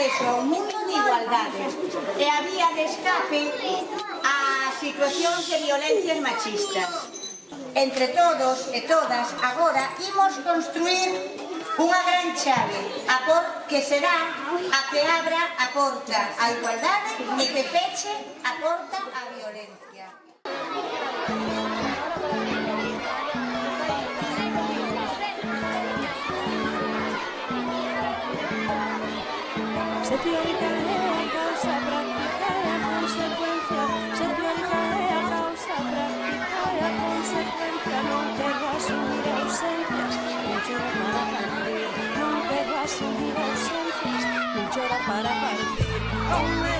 acceso a un mundo de igualdade e a vía de escape a situacións de violencias machistas. Entre todos e todas, agora imos construir unha gran chave que será a que abra a porta á igualdade e que peche a porta á violencia. Se teórica é a causa, práctica é a consecuencia. Se teórica é a causa, práctica é a consecuencia. Non quero asumir ausencias, non chora para partir. Non quero asumir ausencias, non chora para partir.